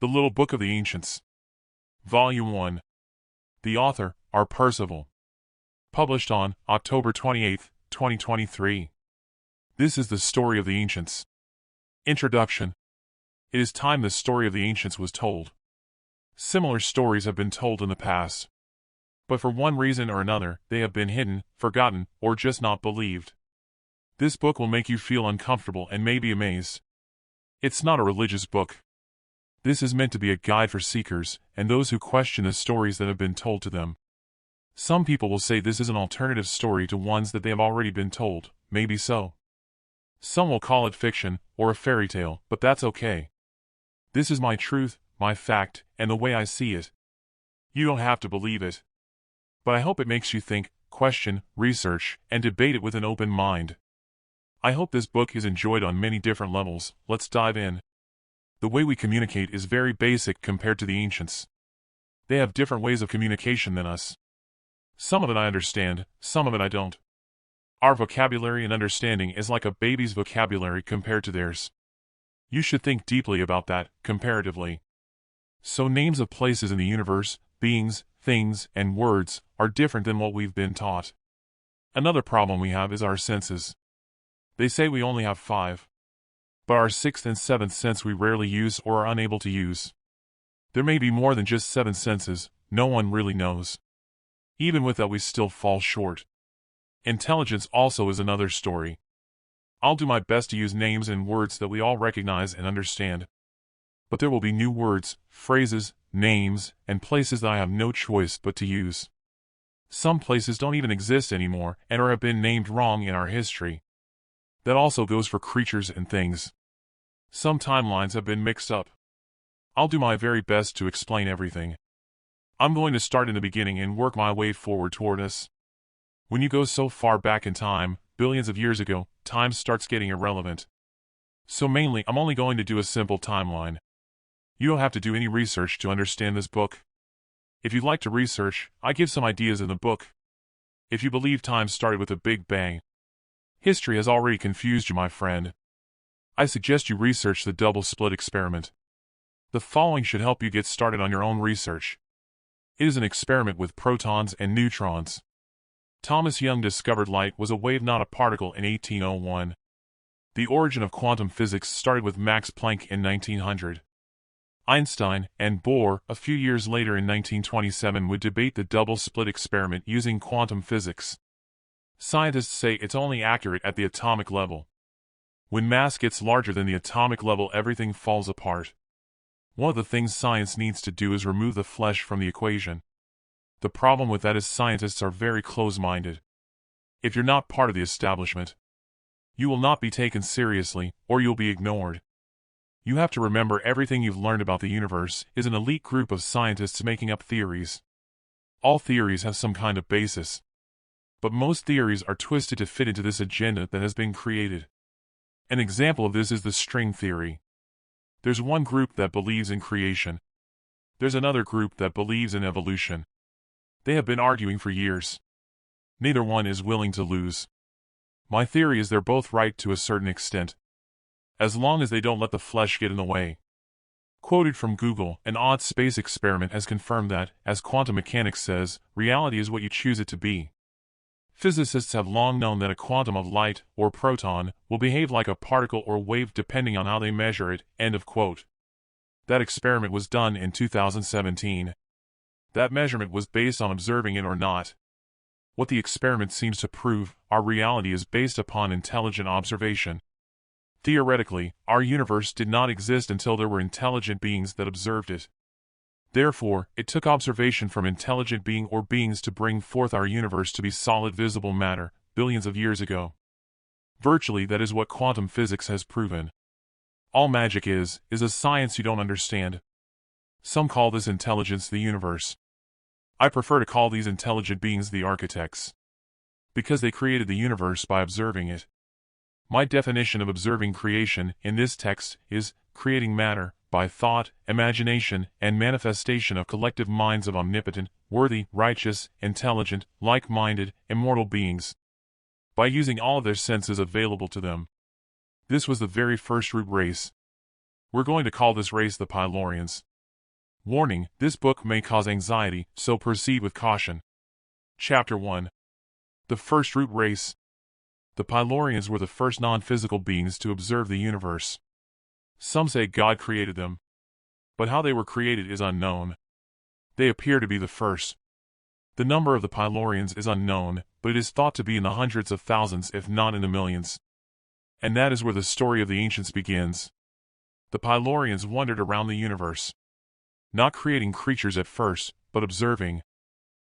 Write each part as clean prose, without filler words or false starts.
The Little Book of the Ancients. Volume 1. The author, R. Percival. Published on October 28, 2023. This is the story of the ancients. Introduction. It is time the story of the ancients was told. Similar stories have been told in the past. But for one reason or another, they have been hidden, forgotten, or just not believed. This book will make you feel uncomfortable and maybe amazed. It's not a religious book. This is meant to be a guide for seekers, and those who question the stories that have been told to them. Some people will say this is an alternative story to ones that they have already been told, maybe so. Some will call it fiction, or a fairy tale, but that's okay. This is my truth, my fact, and the way I see it. You don't have to believe it. But I hope it makes you think, question, research, and debate it with an open mind. I hope this book is enjoyed on many different levels. Let's dive in. The way we communicate is very basic compared to the ancients. They have different ways of communication than us. Some of it I understand, some of it I don't. Our vocabulary and understanding is like a baby's vocabulary compared to theirs. You should think deeply about that, comparatively. So names of places in the universe, beings, things, and words, are different than what we've been taught. Another problem we have is our senses. They say we only have 5. But our 6th and 7th sense we rarely use or are unable to use. There may be more than just 7 senses, no one really knows. Even with that we still fall short. Intelligence also is another story. I'll do my best to use names and words that we all recognize and understand. But there will be new words, phrases, names, and places that I have no choice but to use. Some places don't even exist anymore and or have been named wrong in our history. That also goes for creatures and things. Some timelines have been mixed up. I'll do my very best to explain everything. I'm going to start in the beginning and work my way forward toward us. When you go so far back in time, billions of years ago, time starts getting irrelevant. So mainly, I'm only going to do a simple timeline. You don't have to do any research to understand this book. If you'd like to research, I give some ideas in the book. If you believe time started with a big bang, history has already confused you, my friend. I suggest you research the double slit experiment. The following should help you get started on your own research. It is an experiment with protons and neutrons. Thomas Young discovered light was a wave, not a particle, in 1801. The origin of quantum physics started with Max Planck in 1900. Einstein and Bohr, a few years later in 1927, would debate the double slit experiment using quantum physics. Scientists say it's only accurate at the atomic level. When mass gets larger than the atomic level, everything falls apart. One of the things science needs to do is remove the flesh from the equation. The problem with that is scientists are very close-minded. If you're not part of the establishment, you will not be taken seriously, or you'll be ignored. You have to remember everything you've learned about the universe is an elite group of scientists making up theories. All theories have some kind of basis. But most theories are twisted to fit into this agenda that has been created. An example of this is the string theory. There's one group that believes in creation. There's another group that believes in evolution. They have been arguing for years. Neither one is willing to lose. My theory is they're both right to a certain extent, as long as they don't let the flesh get in the way. Quoted from Google, an odd space experiment has confirmed that, as quantum mechanics says, reality is what you choose it to be. Physicists have long known that a quantum of light, or proton, will behave like a particle or wave depending on how they measure it. End of quote. That experiment was done in 2017. That measurement was based on observing it or not. What the experiment seems to prove, our reality is based upon intelligent observation. Theoretically, our universe did not exist until there were intelligent beings that observed it. Therefore, it took observation from intelligent being or beings to bring forth our universe to be solid visible matter, billions of years ago. Virtually, that is what quantum physics has proven. All magic is a science you don't understand. Some call this intelligence the universe. I prefer to call these intelligent beings the architects, because they created the universe by observing it. My definition of observing creation in this text is creating matter by thought, imagination, and manifestation of collective minds of omnipotent, worthy, righteous, intelligent, like-minded, immortal beings, by using all of their senses available to them. This was the very first root race. We're going to call this race the Pylorians. Warning, this book may cause anxiety, so proceed with caution. Chapter 1. The First Root Race. The Pylorians were the first non-physical beings to observe the universe. Some say God created them, but how they were created is unknown. They appear to be the first. The number of the Pylorians is unknown, but it is thought to be in the hundreds of thousands if not in the millions. And that is where the story of the ancients begins. The Pylorians wandered around the universe, not creating creatures at first, but observing.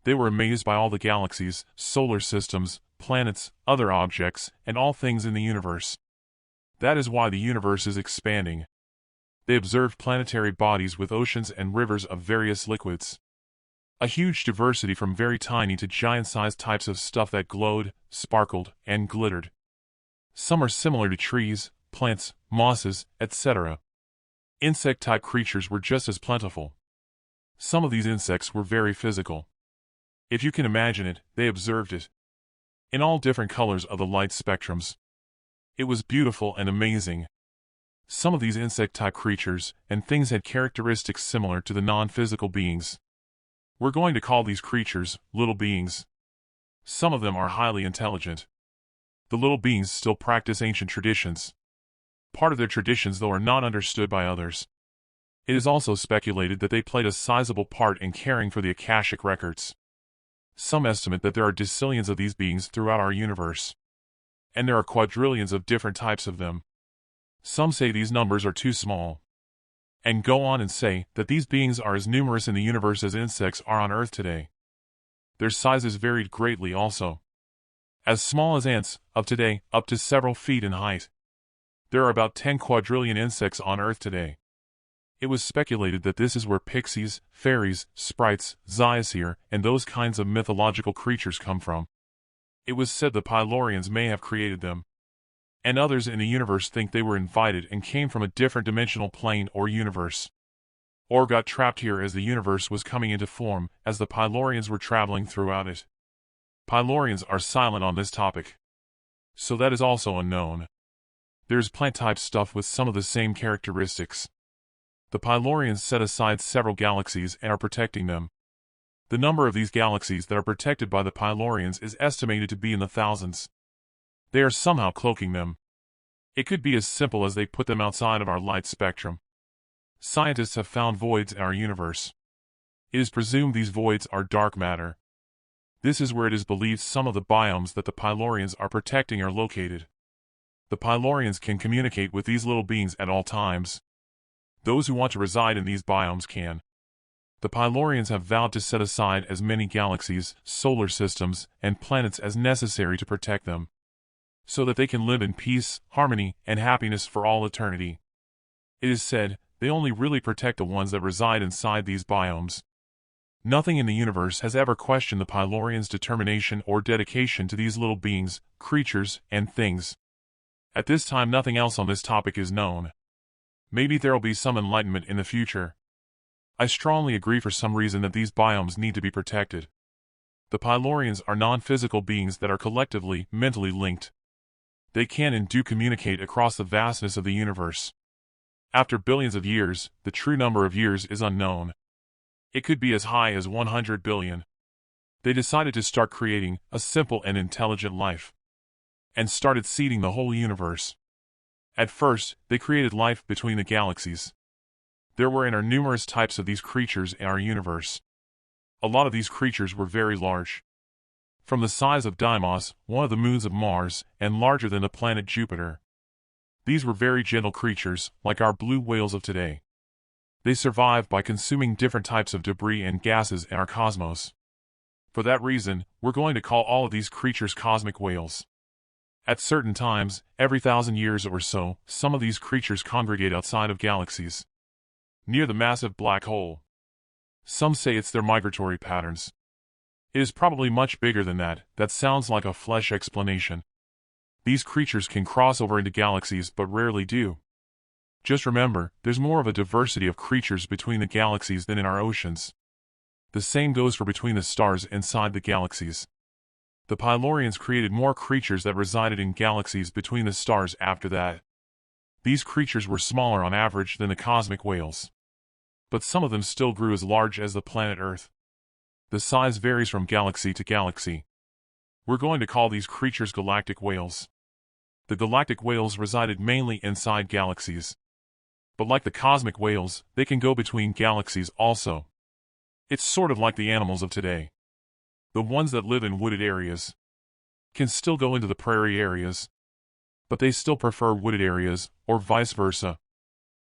They were amazed by all the galaxies, solar systems, planets, other objects, and all things in the universe. That is why the universe is expanding. They observed planetary bodies with oceans and rivers of various liquids. A huge diversity from very tiny to giant-sized types of stuff that glowed, sparkled, and glittered. Some are similar to trees, plants, mosses, etc. Insect-type creatures were just as plentiful. Some of these insects were very physical. If you can imagine it, they observed it. In all different colors of the light spectrums. It was beautiful and amazing. Some of these insect-type creatures and things had characteristics similar to the non-physical beings. We're going to call these creatures little beings. Some of them are highly intelligent. The little beings still practice ancient traditions. Part of their traditions, though, are not understood by others. It is also speculated that they played a sizable part in caring for the Akashic records. Some estimate that there are decillions of these beings throughout our universe. And there are quadrillions of different types of them. Some say these numbers are too small. And go on and say that these beings are as numerous in the universe as insects are on Earth today. Their sizes varied greatly also. As small as ants, of today, up to several feet in height. There are about 10 quadrillion insects on Earth today. It was speculated that this is where pixies, fairies, sprites, Ziosphere, and those kinds of mythological creatures come from. It was said the Pylorians may have created them. And others in the universe think they were invited and came from a different dimensional plane or universe. Or got trapped here as the universe was coming into form, as the Pylorians were traveling throughout it. Pylorians are silent on this topic. So that is also unknown. There's plant-type stuff with some of the same characteristics. The Pylorians set aside several galaxies and are protecting them. The number of these galaxies that are protected by the Pylorians is estimated to be in the thousands. They are somehow cloaking them. It could be as simple as they put them outside of our light spectrum. Scientists have found voids in our universe. It is presumed these voids are dark matter. This is where it is believed some of the biomes that the Pylorians are protecting are located. The Pylorians can communicate with these little beings at all times. Those who want to reside in these biomes can. The Pylorians have vowed to set aside as many galaxies, solar systems, and planets as necessary to protect them, so that they can live in peace, harmony, and happiness for all eternity. It is said, they only really protect the ones that reside inside these biomes. Nothing in the universe has ever questioned the Pylorians' determination or dedication to these little beings, creatures, and things. At this time nothing else on this topic is known. Maybe there'll be some enlightenment in the future. I strongly agree for some reason that these biomes need to be protected. The Pylorians are non-physical beings that are collectively, mentally linked. They can and do communicate across the vastness of the universe. After billions of years, the true number of years is unknown. It could be as high as 100 billion. They decided to start creating a simple and intelligent life. And started seeding the whole universe. At first, they created life between the galaxies. There were and are numerous types of these creatures in our universe. A lot of these creatures were very large. From the size of Deimos, one of the moons of Mars, and larger than the planet Jupiter. These were very gentle creatures, like our blue whales of today. They survive by consuming different types of debris and gases in our cosmos. For that reason, we're going to call all of these creatures cosmic whales. At certain times, every 1,000 years or so, some of these creatures congregate outside of galaxies, near the massive black hole. Some say it's their migratory patterns. It is probably much bigger than that. That sounds like a flesh explanation. These creatures can cross over into galaxies but rarely do. Just remember, there's more of a diversity of creatures between the galaxies than in our oceans. The same goes for between the stars inside the galaxies. The Pylorians created more creatures that resided in galaxies between the stars after that. These creatures were smaller on average than the cosmic whales. but some of them still grew as large as the planet Earth. The size varies from galaxy to galaxy. We're going to call these creatures galactic whales. The galactic whales resided mainly inside galaxies. But like the cosmic whales, they can go between galaxies also. It's sort of like the animals of today. The ones that live in wooded areas can still go into the prairie areas, but they still prefer wooded areas, or vice versa.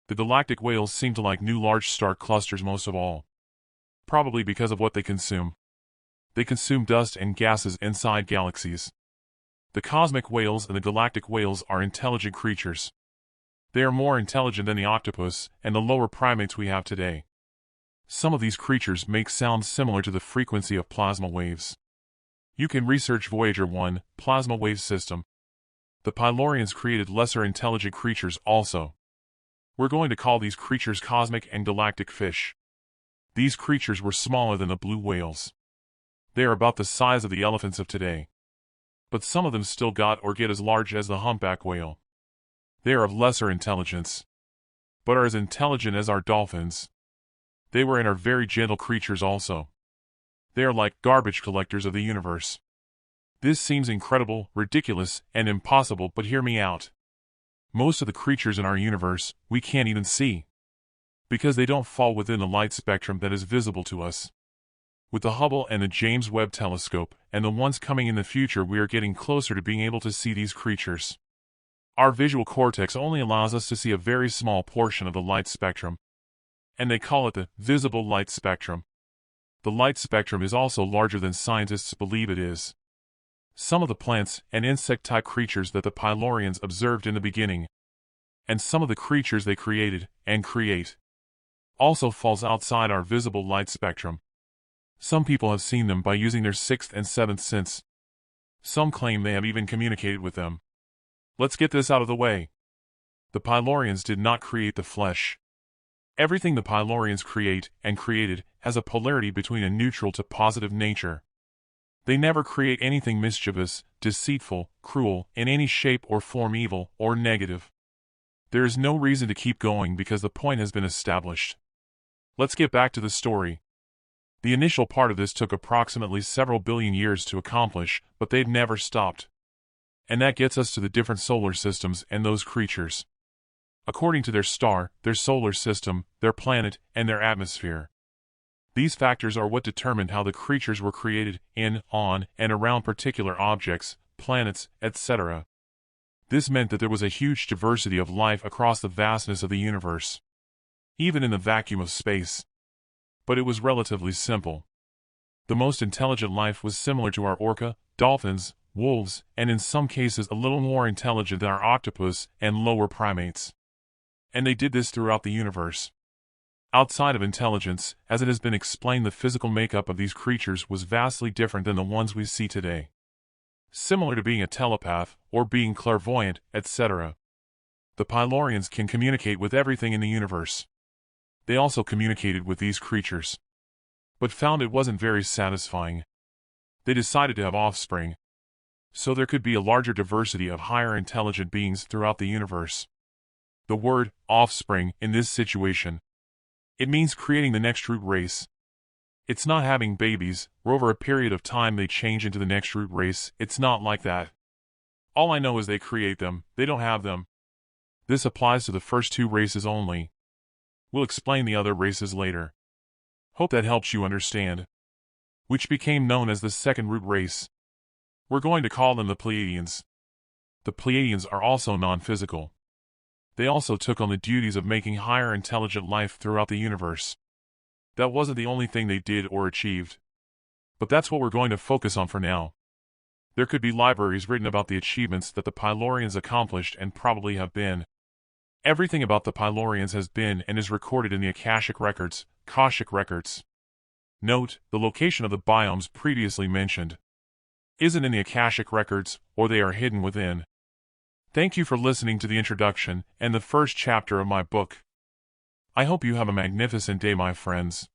The galactic whales seem to like new large star clusters most of all. Probably because of what they consume. They consume dust and gases inside galaxies. The cosmic whales and the galactic whales are intelligent creatures. They are more intelligent than the octopus and the lower primates we have today. Some of these creatures make sounds similar to the frequency of plasma waves. You can research Voyager 1 plasma wave system. The Pylorians created lesser intelligent creatures also. We're going to call these creatures cosmic and galactic fish. These creatures were smaller than the blue whales. They are about the size of the elephants of today. But some of them still got or get as large as the humpback whale. They are of lesser intelligence, but are as intelligent as our dolphins. They were and are very gentle creatures also. They are like garbage collectors of the universe. This seems incredible, ridiculous, and impossible, but hear me out. Most of the creatures in our universe we can't even see, because they don't fall within the light spectrum that is visible to us. With the Hubble and the James Webb Telescope, and the ones coming in the future, we are getting closer to being able to see these creatures. Our visual cortex only allows us to see a very small portion of the light spectrum, and they call it the visible light spectrum. The light spectrum is also larger than scientists believe it is. Some of the plants and insect-type creatures that the Pylorians observed in the beginning, and some of the creatures they created and create, also falls outside our visible light spectrum. Some people have seen them by using their sixth and seventh sense. Some claim they have even communicated with them. Let's get this out of the way. The Pylorians did not create the flesh. Everything the Pylorians create and created has a polarity between a neutral to positive nature. They never create anything mischievous, deceitful, cruel, in any shape or form, evil or negative. There is no reason to keep going because the point has been established. Let's get back to the story. The initial part of this took approximately several billion years to accomplish, but they've never stopped. And that gets us to the different solar systems and those creatures. According to their star, their solar system, their planet, and their atmosphere. These factors are what determined how the creatures were created in, on, and around particular objects, planets, etc. This meant that there was a huge diversity of life across the vastness of the universe, even in the vacuum of space. But it was relatively simple. The most intelligent life was similar to our orca, dolphins, wolves, and in some cases a little more intelligent than our octopus and lower primates. And they did this throughout the universe. Outside of intelligence, as it has been explained, the physical makeup of these creatures was vastly different than the ones we see today. Similar to being a telepath, or being clairvoyant, etc. The Pylorians can communicate with everything in the universe. They also communicated with these creatures, but found it wasn't very satisfying. They decided to have offspring, so there could be a larger diversity of higher intelligent beings throughout the universe. The word, offspring, in this situation, it means creating the next root race. It's not having babies, where over a period of time they change into the next root race. It's not like that. All I know is they create them, they don't have them. This applies to the first two races only. We'll explain the other races later. Hope that helps you understand. Which became known as the second root race. We're going to call them the Pleiadians. The Pleiadians are also non-physical. They also took on the duties of making higher intelligent life throughout the universe. That wasn't the only thing they did or achieved. But that's what we're going to focus on for now. There could be libraries written about the achievements that the Pylorians accomplished and probably have been. Everything about the Pylorians has been and is recorded in the Akashic records, Akashic records. Note, the location of the biomes previously mentioned isn't in the Akashic records, or they are hidden within. Thank you for listening to the introduction and the first chapter of my book. I hope you have a magnificent day, my friends.